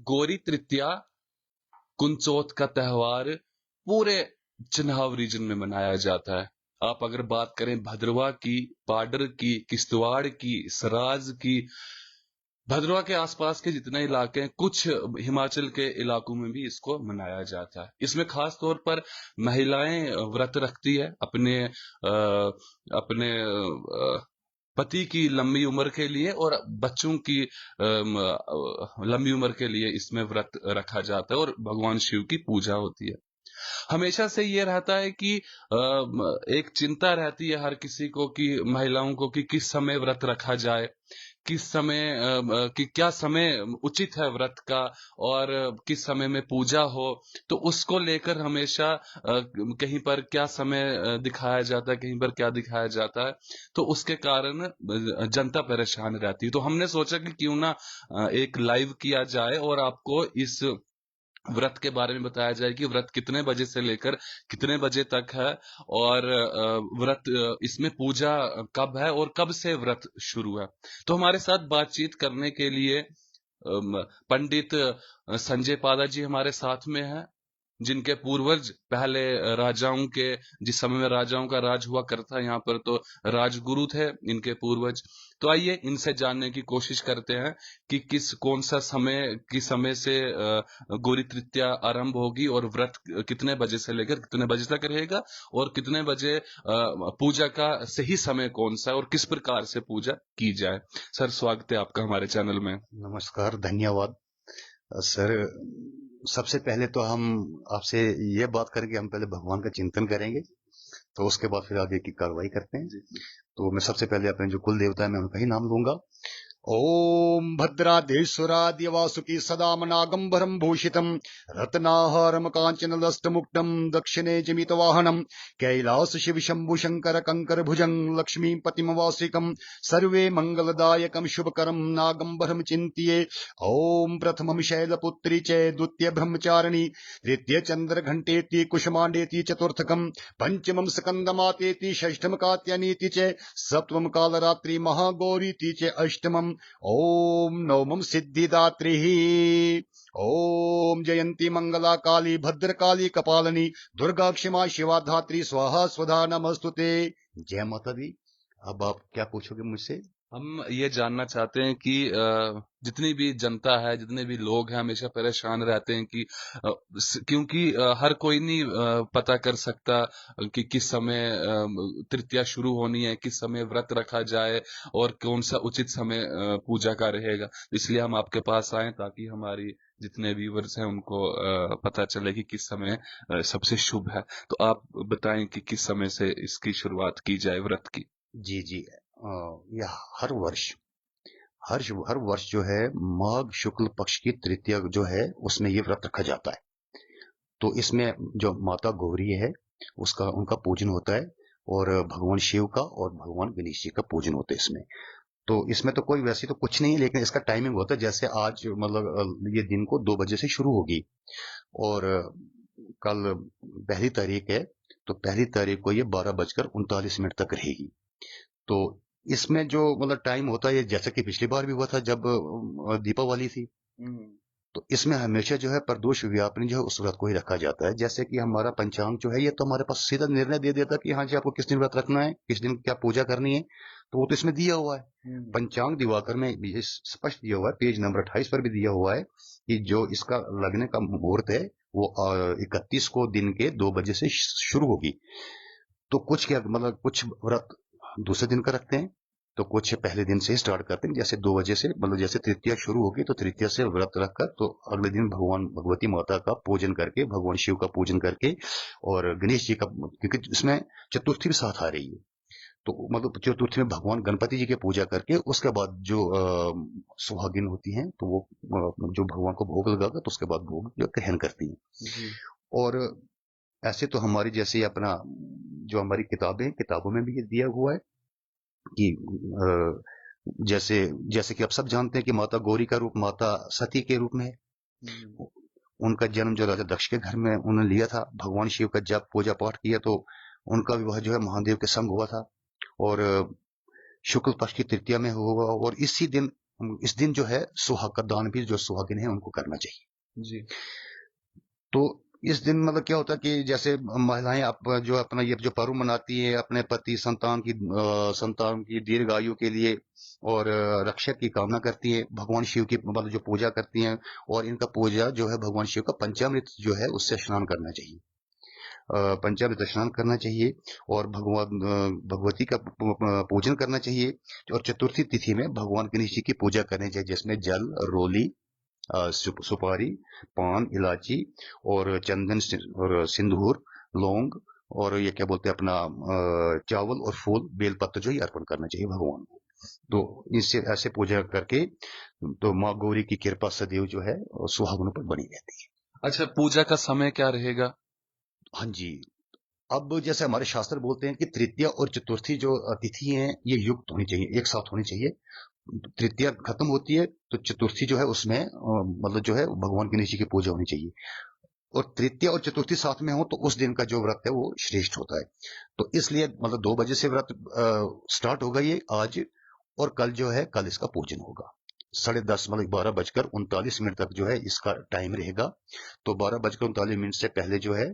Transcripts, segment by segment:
गौरी तृतीया कुंचौथ का त्योहार पूरे चिन्हाव रीजन में मनाया जाता है। आप अगर बात करें भद्रवाह की, पाडर की, किश्तवाड़ की, सराज की, भद्रवाह के आसपास के जितने इलाके हैं, कुछ हिमाचल के इलाकों में भी इसको मनाया जाता है। इसमें खास तौर पर महिलाएं व्रत रखती है अपने पति की लंबी उम्र के लिए और बच्चों की लंबी उम्र के लिए इसमें व्रत रखा जाता है और भगवान शिव की पूजा होती है। हमेशा से ये रहता है कि एक चिंता रहती है हर किसी को कि महिलाओं को कि किस समय व्रत रखा जाए, किस समय कि क्या समय उचित है व्रत का और किस समय में पूजा हो। तो उसको लेकर हमेशा कहीं पर क्या समय दिखाया जाता है, कहीं पर क्या दिखाया जाता है, तो उसके कारण जनता परेशान रहती है। तो हमने सोचा कि क्यों ना एक लाइव किया जाए और आपको इस व्रत के बारे में बताया जाए कि व्रत कितने बजे से लेकर कितने बजे तक है और व्रत इसमें पूजा कब है और कब से व्रत शुरू है। तो हमारे साथ बातचीत करने के लिए पंडित संजय पादा जी हमारे साथ में हैं, जिनके पूर्वज पहले राजाओं के, जिस समय में राजाओं का राज हुआ करता यहाँ पर, तो राजगुरु थे इनके पूर्वज। तो आइए इनसे जानने की कोशिश करते हैं कि कौन सा समय, किस समय से गौरी तृतीया आरंभ होगी और व्रत कितने बजे से लेकर कितने बजे तक रहेगा और कितने बजे पूजा का सही समय कौन सा है और किस प्रकार से पूजा की जाए। सर, स्वागत है आपका हमारे चैनल में। नमस्कार, धन्यवाद सर। सबसे पहले तो हम आपसे ये बात करेंगे, हम पहले भगवान का चिंतन करेंगे, तो उसके बाद फिर आगे की कार्रवाई करते हैं। तो मैं सबसे पहले अपने जो कुल देवता है मैं उनका ही नाम लूंगा। ओम भद्रादेश्वराद्य वासुकी सदामनागंबरम भूषितम रत्नाहारम कांचनलस्तमुक्तम दक्षिणे जमितवाहनम कैलास शिव शंभु शंकर कंकर भुजंग लक्ष्मीपतिम वासिकम सर्वे मंगलदायकम शुभकरम नागंबरम चिंत्ये। ओम प्रथमम शैलपुत्री च द्वितीय ब्रह्मचारिणी तृतीय चंद्र घंटेति कुसुमांडेति चतुर्थकम पंचमम स्कंदमातेति षष्ठम कात्यानीति च सप्तमम कालरात्रि महागौरीति च अष्टमम ओम नवमम सिद्धिदात्री। ओम जयंती मंगला काली भद्रकाली कपालिनी दुर्गा क्षमा शिवा धात्री स्वाहा स्वधा नमस्तुते। जय माता दी। अब आप क्या पूछोगे मुझसे? हम ये जानना चाहते हैं कि जितनी भी जनता है, जितने भी लोग हैं, हमेशा परेशान रहते हैं कि क्योंकि हर कोई नहीं पता कर सकता कि किस समय तृतीया शुरू होनी है, किस समय व्रत रखा जाए और कौन सा उचित समय पूजा का रहेगा। इसलिए हम आपके पास आए ताकि हमारी जितने व्यूवर्स हैं उनको पता चले कि किस समय सबसे शुभ है। तो आप बताएं कि किस समय से इसकी शुरुआत की जाए व्रत की। जी जी, यह हर वर्ष जो है माघ शुक्ल पक्ष की तृतीया जो है उसमें ये व्रत रखा जाता है। तो इसमें जो माता गौरी है उसका उनका पूजन होता है और भगवान शिव का और भगवान गणेश जी का पूजन होता है इसमें। तो इसमें तो कोई वैसे तो कुछ नहीं है, लेकिन इसका टाइमिंग होता है जैसे आज मतलब ये दिन को 2 बजे से शुरू होगी और कल पहली तारीख है, तो पहली तारीख को ये 12:39 तक रहेगी। तो इसमें जो मतलब टाइम होता है जैसे कि पिछली बार भी हुआ था जब दीपावली थी, तो इसमें हमेशा जो है प्रदोष व्यापनी जो है उस व्रत को ही रखा जाता है। जैसे कि हमारा पंचांग जो है ये तो हमारे पास सीधा निर्णय दे देता है कि हाँ जी आपको किस दिन व्रत रखना है, किस दिन क्या पूजा करनी है, तो वो तो इसमें दिया हुआ है। पंचांग दिवाकर में ये स्पष्ट दिया हुआ है, पेज नंबर 28 पर भी दिया हुआ है कि जो इसका लगने का मुहूर्त है वो 31 को दिन के 2 बजे से शुरू होगी। तो कुछ क्या मतलब कुछ व्रत दूसरे दिन का रखते हैं, तो कुछ पहले दिन से स्टार्ट करते हैं। जैसे 2 बजे से मतलब जैसे तृतीया शुरू होगी तो तृतीया से व्रत रखकर तो अगले दिन भगवान भगवती माता का पूजन करके, भगवान शिव का पूजन करके और गणेश जी का, क्योंकि इसमें चतुर्थी भी साथ आ रही है, तो मतलब चतुर्थी में भगवान गणपति जी की पूजा करके उसके बाद जो सुहागिन होती हैं तो वो जो भगवान को भोग लगाकर तो उसके बाद भोग जो दहन करती हैं। और ऐसे तो हमारी जैसे अपना जो हमारी किताबों में भी ये दिया हुआ है कि जैसे जैसे कि आप सब जानते हैं कि माता गौरी का रूप माता सती के रूप में है। उनका जन्म जो राजा दक्ष के घर में उन्होंने लिया था। भगवान शिव का जब पूजा पाठ किया तो उनका विवाह जो है महादेव के संग हुआ था और शुक्ल पक्ष की तृतीया में हुआ और इसी दिन इस दिन जो है सुहाग का दान भी जो सुहागिन है उनको करना चाहिए जी। तो इस दिन मतलब क्या होता है कि जैसे महिलाएं जो अपना ये जो पर्व मनाती है अपने पति संतान की दीर्घ आयु के लिए और रक्षा की कामना करती है भगवान शिव की मतलब जो पूजा करती हैं और इनका पूजा जो है भगवान शिव का पंचामृत जो है उससे स्नान करना चाहिए पंचामृत स्नान करना चाहिए और भगवती का पूजन करना चाहिए और चतुर्थी तिथि में भगवान गणेश जी की पूजा करनी चाहिए जिसमें जल रोली सुपारी पान इलायची और चंदन और सिंदूर लौंग और ये क्या बोलते हैं अपना चावल और फूल बेलपत्र जो ही अर्पण करना चाहिए भगवान को तो इससे ऐसे पूजा करके तो माँ गौरी की कृपा सदैव जो है सुहागनों पर बनी रहती है। अच्छा, पूजा का समय क्या रहेगा? हाँ जी, अब जैसे हमारे शास्त्र बोलते हैं कि तृतीया और चतुर्थी जो तिथि हैं ये युक्त होनी चाहिए एक साथ होनी चाहिए तृतीया खत्म होती है तो चतुर्थी जो है उसमें मतलब जो है भगवान गणेश जी की पूजा होनी चाहिए और तृतीया और चतुर्थी साथ में हो तो उस दिन का जो व्रत है वो श्रेष्ठ होता है तो इसलिए मतलब 2 बजे से व्रत स्टार्ट होगा ये आज और कल जो है कल इसका पूजन होगा 10:30 मतलब 12:39 तक जो है इसका टाइम रहेगा तो 12:39 से पहले जो है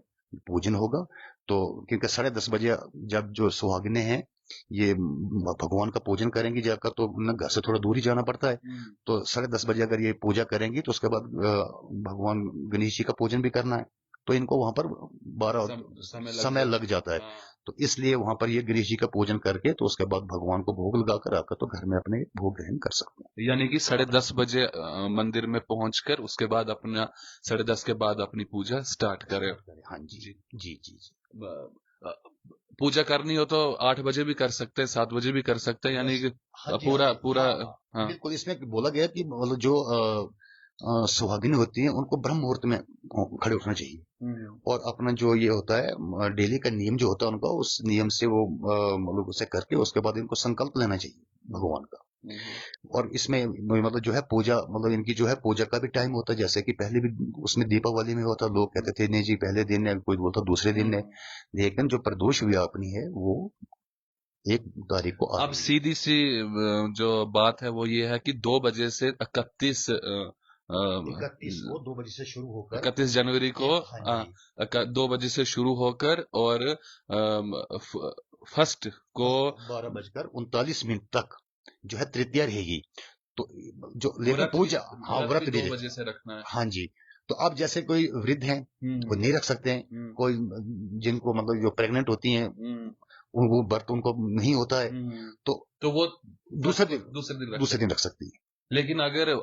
पूजन होगा तो क्योंकि 10:30 बजे जब जो सुहागिनें हैं ये भगवान का पूजन करेंगी जाकर तो उन्हें घर से थोड़ा दूर ही जाना पड़ता है तो 10:30 बजे अगर ये पूजा करेंगी तो उसके बाद भगवान गणेश जी का पूजन भी करना है तो इनको वहां पर 12 समय लग जाता है हाँ। तो इसलिए वहां पर ये गणेश जी का पूजन करके तो उसके बाद भगवान को भोग लगाकर आकर तो घर में अपने भोग ग्रहण कर सकते हैं यानी कि 10:30 बजे मंदिर में पहुंचकर उसके बाद अपना 10:30 के बाद अपनी पूजा स्टार्ट करें। हाँ जी जी। जी जी जी अ, पूजा करनी हो तो 8 बजे भी कर सकते हैं, 7 बजे भी कर सकते हैं, यानी कि हाँ जी हाँ पूरा जी पूरा। हाँ हाँ। बिल्कुल इसमें बोला गया कि मतलब जो सुहागिन होती हैं उनको ब्रह्म मुहूर्त में खड़े उठना चाहिए और अपना जो ये होता है डेली का नियम जो होता है उनका उस नियम से वो मतलब उसे करके उसके बाद इनको संकल्प लेना चाहिए भगवान का और इसमें मतलब जो है पूजा मतलब इनकी जो है पूजा का भी टाइम होता है जैसे कि पहले भी उसमें दीपावली में होता लोग कहते थे नहीं जी पहले दिन है कोई बोलता दूसरे दिन है लेकिन जो प्रदोष व्यापनी है वो 1 तारीख को आ अब रही है सीधी सी जो बात है वो ये है कि 2 बजे से 31 31 को 2 बजे से शुरू होकर 31 जनवरी को हाँ जी 2 बजे से शुरू होकर और फर्स्ट को 12:39 तक जो है तृतीया रहेगी तो जो लेकिन पूजा हाँ व्रत भी 2 रहेगी बजे से रखना है। हाँ जी तो अब जैसे कोई वृद्ध हैं वो नहीं रख सकते हैं कोई जिनको मतलब जो प्रेग्नेंट होती हैं वो व्रत उनको नहीं होता है तो वो दूसरे दिन रख सकती है लेकिन अगर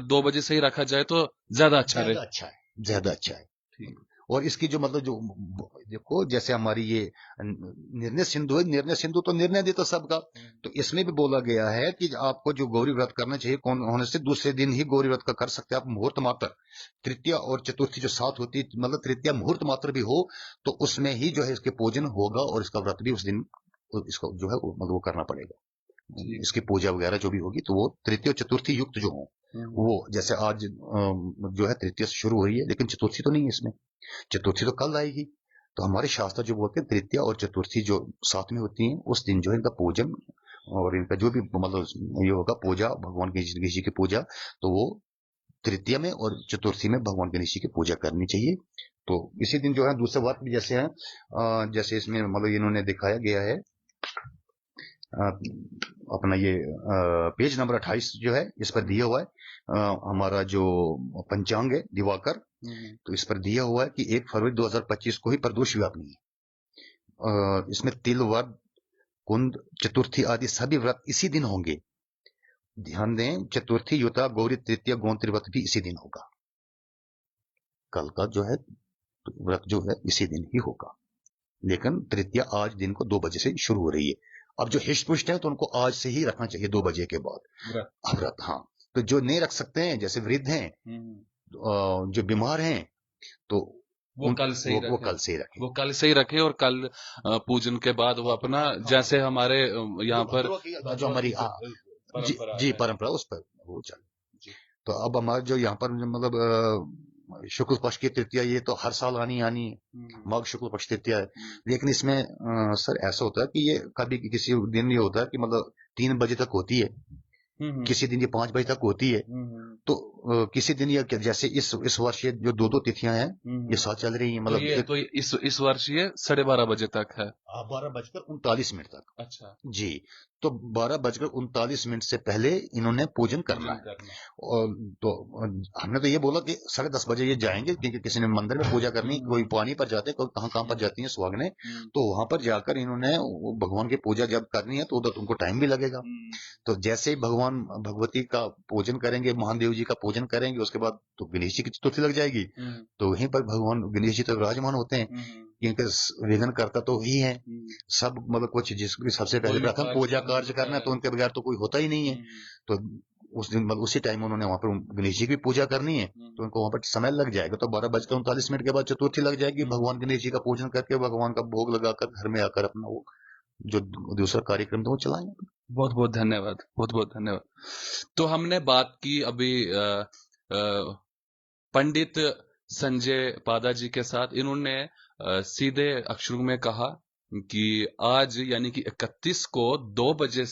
2 बजे से ही रखा जाए तो ज्यादा अच्छा रहे। ज्यादा अच्छा है ठीक। और इसकी जो मतलब जो देखो जैसे हमारी ये निर्णय सिंधु है निर्णय सिंधु तो निर्णय देता सबका तो इसमें भी बोला गया है कि आपको जो गौरी व्रत करना चाहिए कौन होने से दूसरे दिन ही गौरी व्रत का कर सकते हैं आप मुहूर्त मात्र तृतीया और चतुर्थी जो साथ होती है मतलब तृतीया मुहूर्त मात्र भी हो तो उसमें ही जो है इसके पूजन होगा और इसका व्रत भी उस दिन इसको जो है मतलब वो करना पड़ेगा इसकी पूजा वगैरह जो भी होगी तो वो तृतीय और चतुर्थी युक्त जो हो वो जैसे आज जो है तृतीय से शुरू हुई है लेकिन चतुर्थी तो नहीं है इसमें चतुर्थी तो कल आएगी तो हमारे शास्त्र जो बोलते हैं तृतीया और चतुर्थी जो साथ में होती हैं उस दिन जो है इनका पूजन और इनका जो भी मतलब ये होगा पूजा भगवान गणेश जी की पूजा तो वो तृतीया में और चतुर्थी में भगवान गणेश जी की पूजा करनी चाहिए तो इसी दिन जो है दूसरे व्रत भी जैसे हैं जैसे इसमें मतलब इन्होंने दिखाया गया है अपना ये पेज नंबर 28 जो है इस पर दिया हुआ है हमारा जो पंचांग है दिवाकर तो इस पर दिया हुआ है कि 1 फरवरी 2025 को ही प्रदोष व्यापनी है इसमें तिल व्रत कुंद चतुर्थी आदि सभी व्रत इसी दिन होंगे ध्यान दें चतुर्थी युता गौरी तृतीय गोंत्री व्रत भी इसी दिन होगा कल का जो है व्रत जो है इसी दिन ही होगा लेकिन तृतीया आज दिन को 2 बजे से शुरू हो रही है अब जो हिष्ट पुष्ट है तो उनको आज से ही रखना चाहिए 2 बजे के बाद व्रत हाँ तो जो नहीं रख सकते हैं जैसे वृद्ध हैं जो बीमार हैं तो वो कल से ही रखें वो कल से ही रखे और कल पूजन के बाद वो अपना जैसे हमारे यहाँ पर जो हमारी जी परंपरा उस पर वो चले तो अब हमारे जो यहाँ पर मतलब शुक्ल पक्ष की तृतीया ये तो हर साल आनी है माघ शुक्ल पक्ष तृतीया है लेकिन इसमें सर ऐसा होता है कि ये कभी किसी दिन ये होता है कि मतलब 3 बजे तक होती है किसी दिन ये 5 बजे तक होती है, तो किसी दिन ये जैसे इस वर्ष ये जो 2 तिथियां हैं ये साथ चल रही हैं, तो मतलब ये तो इस वर्ष ये 12:30 बजे तक है। 12:39 तक। अच्छा। जी, तो 12:39 से पहले इन्होंने पूजन करना है। और तो हमने तो ये बोला कि 10:30 बजे ये जाएंगे, क्योंकि किसी ने मंदिर में पूजा करनी, कोई पानी पर जाते, कोई कहाँ पर जाती है सुहागने, तो वहां पर जाकर इन्होंने भगवान की पूजा जब करनी है तो उधर उनको टाइम भी लगेगा। तो जैसे ही भगवान भगवती का पूजन करेंगे, महादेव जी का पूजन करेंगे, उसके बाद तो गणेश जी की चतुर्थी लग जाएगी। तो वहीं पर भगवान गणेश जी तो विराजमान होते हैं, क्योंकि विघ्न करता तो वही है। सब मतलब कुछ जिसकी सबसे पहले प्रथम पूजा कार्य करना है तो उनके बगैर तो कोई होता ही नहीं है। तो उस दिन मतलब उसी टाइम उन्होंने वहां पर गणेश जी की पूजा करनी है, तो उनको वहां पर समय लग जाएगा। तो 12:39 के बाद चतुर्थी लग जाएगी, भगवान गणेश जी का पूजन करके भगवान का भोग लगाकर घर में आकर अपना वो जो दूसरा कार्यक्रम था वो चलाएंगे। बहुत बहुत धन्यवाद, बहुत बहुत धन्यवाद। तो हमने बात की अभी पंडित संजय पादा जी के साथ। इन्होंने सीधे अक्षरों में कहा कि आज यानी कि 31 को 2 बजे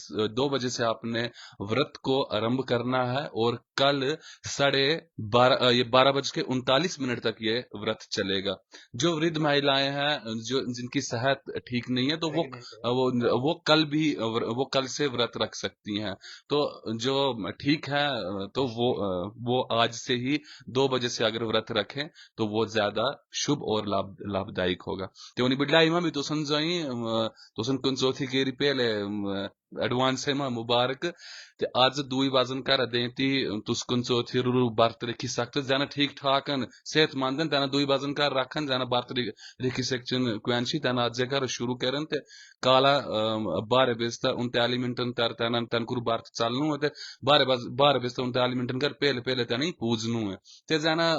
से आपने व्रत को आरंभ करना है और कल 12:39 तक ये व्रत चलेगा। जो वृद्ध महिलाएं हैं, जो जिनकी सेहत ठीक नहीं है, तो वो कल से व्रत रख सकती हैं। तो जो ठीक है, तो वो आज से ही 2 बजे से अगर व्रत रखें तो वो ज्यादा शुभ और लाभदायक होगा। तो उन्हीं बिल्ला इमाम तो संजाई तो सन कुन चौथी केरी पहले एडवांस है मुबारक। ते आज दुई बाजन कर देती तुस कुन चौथी रु बर्त रखी सकते जाना ठीक ठाकन सेहतमंदन तना दुई बाजन कर रखन जाना बर्त रखी सकचन क्वेंशी तना आज कर शुरू करन ते काला 12 बजे 39 मिनटन तर तना तन कुर बर्त चलनु है। 12 बजे 39 मिनटन कर पहले पहले तना पूजनु है। ते जाना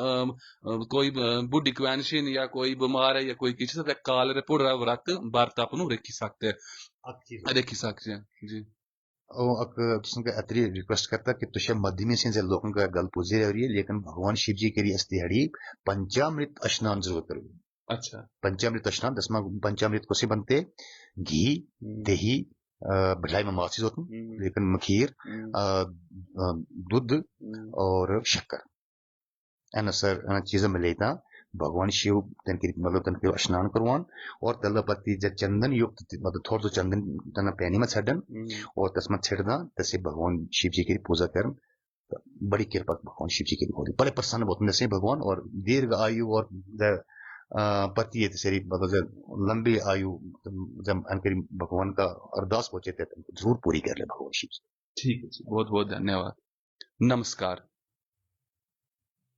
कोई बुढ़ी क्वेंशी या कोई बीमार है या कोई किसी से काल रे पुरा व्रत बर्त अपनु रखी सकते रखी सकते हैं जी। अतरी रिक्वेस्ट करता कि तुझे मध्यमी से लोगों का गल पूजे रही है, लेकिन भगवान शिव जी के लिए अस्तिहड़ी पंचामृत स्नान जरूर करो। अच्छा। पंचामृत स्नान 10वां पंचामृत को से बनते घी, दही, भलाई में मासिस होती, लेकिन मखीर, दूध और शक्कर एन सर चीजें मिलेता भगवान शिव मतलब तन स्नान करवान और तलपति चंदन युक्त मतलब थोड़ा तो चंदन तना पैनी में छड़न और तस्मत छिड़ना तसे भगवान शिव जी की पूजा कर। बड़ी कृपा भगवान शिव जी की होती, बड़े प्रसन्न होते से भगवान, और दीर्घ आयु और पति है तेरी मतलब लंबी आयु जब भगवान का अरदास पहुंचे थे जरूर पूरी कर ले भगवान शिव जी। ठीक है जी, बहुत बहुत धन्यवाद, नमस्कार।